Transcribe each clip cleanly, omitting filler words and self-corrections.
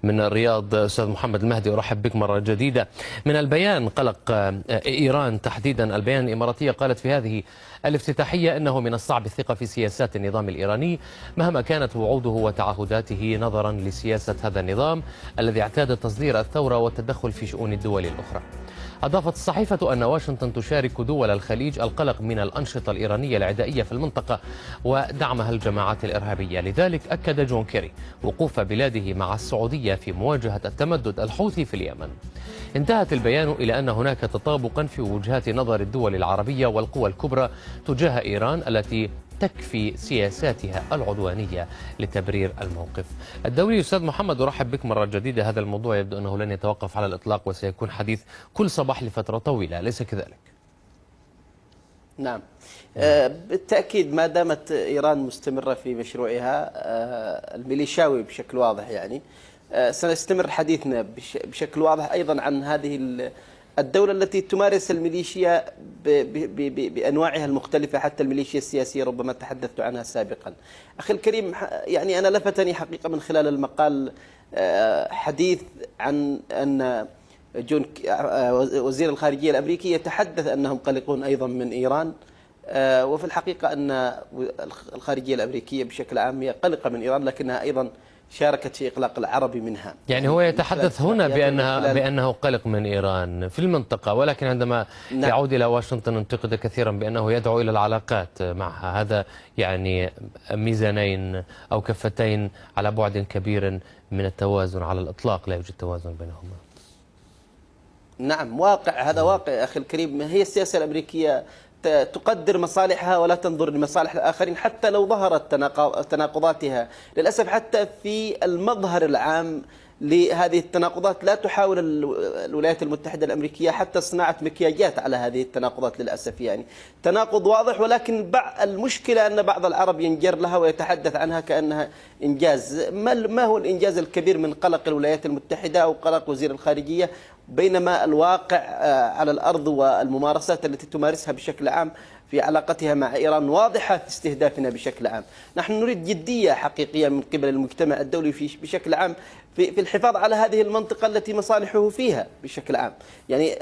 من الرياض. أستاذ محمد المهدي، أرحب بك مرة جديدة. من البيان قلق إيران تحديدا، البيان الإماراتية قالت في هذه الافتتاحية أنه من الصعب الثقة في سياسات النظام الإيراني مهما كانت وعوده وتعهداته نظرا لسياسة هذا النظام الذي اعتاد تصدير الثورة والتدخل في شؤون الدول الأخرى. أضافت الصحيفة أن واشنطن تشارك دول الخليج القلق من الأنشطة الإيرانية العدائية في المنطقة ودعمها الجماعات الإرهابية. لذلك أكد جون كيري وقوف بلاده مع السعودية في مواجهة التمدد الحوثي في اليمن. انتهت البيان إلى أن هناك تطابقا في وجهات نظر الدول العربية والقوى الكبرى تجاه إيران التي تكفي سياساتها العدوانية لتبرير الموقف الدولي. أستاذ محمد، أرحب بك مرة جديدة. هذا الموضوع يبدو أنه لن يتوقف على الإطلاق وسيكون حديث كل صباح لفترة طويلة، أليس كذلك؟ نعم، بالتأكيد ما دامت إيران مستمرة في مشروعها الميليشياوي بشكل واضح، يعني سنستمر حديثنا بشكل واضح أيضا عن هذه الدولة التي تمارس الميليشيا بأنواعها المختلفة، حتى الميليشيا السياسية ربما تحدثت عنها سابقا. أخي الكريم، يعني أنا لفتني حقيقة من خلال المقال حديث عن أن وزير الخارجية الأمريكي يتحدث أنهم قلقون أيضا من إيران، وفي الحقيقة أن الخارجية الأمريكية بشكل عام هي قلقة من إيران، لكنها أيضا شاركت في إقلاق العرب منها. يعني هو يتحدث هنا بأنه قلق من إيران في المنطقة، ولكن عندما يعود إلى واشنطن انتقد كثيرا بأنه يدعو إلى العلاقات معها. هذا يعني ميزانين أو كفتين على بعد كبير من التوازن. على الإطلاق لا يوجد توازن بينهما. نعم، هذا واقع أخي الكريم. هي السياسة الأمريكية تقدر مصالحها ولا تنظر لمصالح الآخرين، حتى لو ظهرت تناقضاتها. للأسف حتى في المظهر العام لهذه التناقضات لا تحاول الولايات المتحدة الأمريكية حتى صناعة مكياجات على هذه التناقضات للأسف. يعني تناقض واضح، ولكن المشكلة أن بعض العرب ينجر لها ويتحدث عنها كأنها إنجاز. ما هو الإنجاز الكبير من قلق الولايات المتحدة أو قلق وزير الخارجية، بينما الواقع على الأرض والممارسات التي تمارسها بشكل عام في علاقتها مع إيران واضحة في استهدافنا بشكل عام. نحن نريد جدية حقيقية من قبل المجتمع الدولي بشكل عام في الحفاظ على هذه المنطقة التي مصالحه فيها بشكل عام. يعني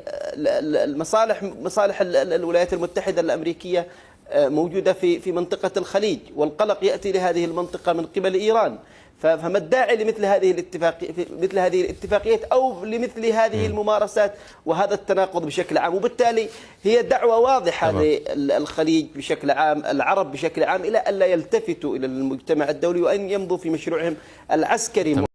مصالح الولايات المتحدة الأمريكية موجودة في منطقة الخليج، والقلق يأتي لهذه المنطقة من قبل إيران. فما الداعي لمثل هذه الاتفاقيات أو لمثل هذه الممارسات وهذا التناقض بشكل عام؟ وبالتالي هي دعوة واضحة للخليج بشكل عام، العرب بشكل عام، إلى ألا يلتفتوا إلى المجتمع الدولي وأن يمضوا في مشروعهم العسكري